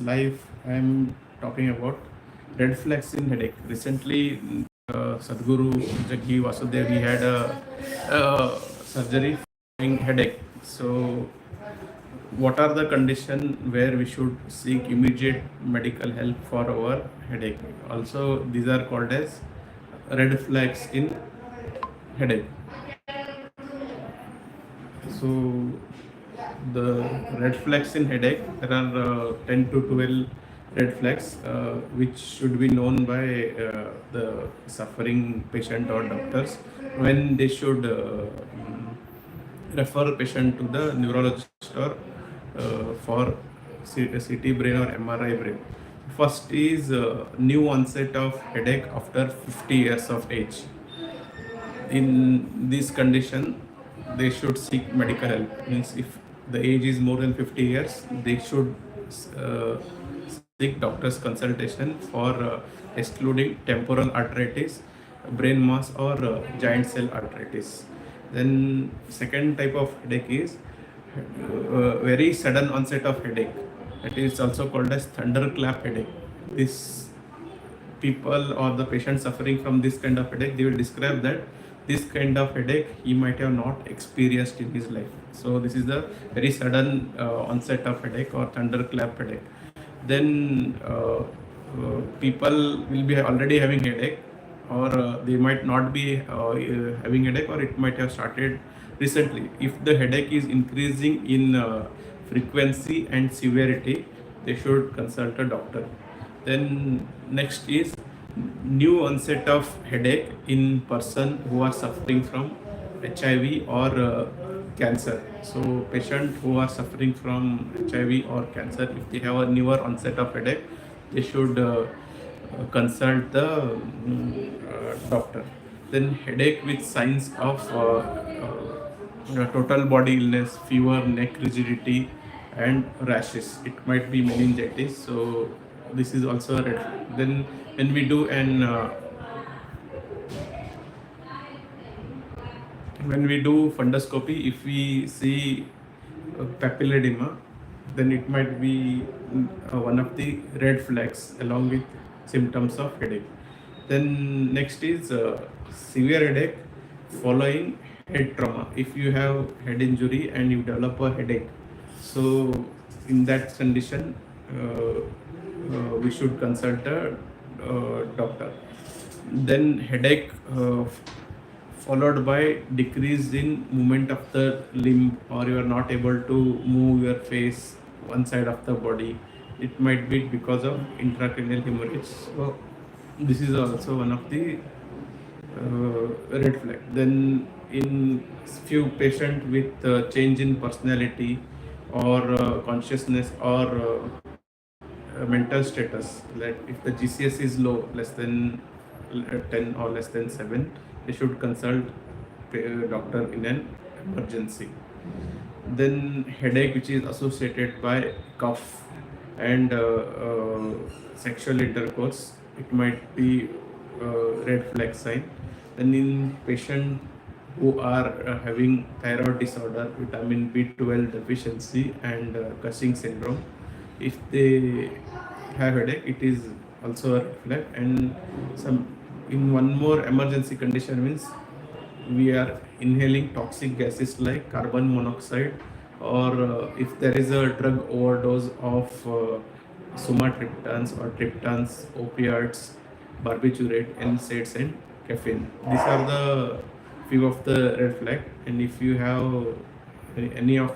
live, I am talking about red flags in headache. Recently, Sadhguru Jaggi Vasudev, he had a surgery for headache. So, what are the conditions where we should seek immediate medical help for our headache? Also, these are called as red flags in headache. So, the red flags in headache, there are 10 to 12 red flags which should be known by the suffering patient or doctors when they should refer patient to the neurologist or for CT brain or MRI brain. First is new onset of headache after 50 years of age. In this condition, they should seek medical help. Means if the age is more than 50 years, they should uh, seek doctor's consultation for excluding temporal arteritis, brain mass, or giant cell arteritis. Then second type of headache is very sudden onset of headache. It is also called as thunderclap headache. This people or the patient suffering from this kind of headache, they will describe that this kind of headache he might have not experienced in his life. So this is the very sudden onset of headache or thunderclap headache. Then people will be already having headache, or they might not be having headache, or it might have started recently. If the headache is increasing in frequency and severity, they should consult a doctor. Then next is new onset of headache in person who are suffering from HIV or cancer. So patient who are suffering from HIV or cancer, if they have a newer onset of headache, they should consult the doctor. Then headache with signs of total body illness, fever, neck rigidity, and rashes. It might be meningitis. So this is also a red flag. Then when we do fundoscopy, if we see papilledema, then it might be one of the red flags along with symptoms of headache. Then next is severe headache following head trauma. If you have head injury and you develop a headache, so in that condition, we should consult a doctor. Then headache followed by decrease in movement of the limb, or you are not able to move your face one side of the body. It might be because of intracranial hemorrhage. So this is also one of the red flag. Then in few patient with change in personality or consciousness or mental status, like if the GCS is low, less than 10 or less than 7, they should consult a doctor in an emergency. Then headache which is associated by cough and sexual intercourse, it might be red flag sign. Then in patient who are having thyroid disorder, vitamin B12 deficiency, and Cushing syndrome, if they have headache, it is also a red flag. And some in one more emergency condition means we are inhaling toxic gases like carbon monoxide, or if there is a drug overdose of sumatriptans or triptans, opioids, barbiturate, NSAIDs, and caffeine. These are the few of the red flag. And if you have any of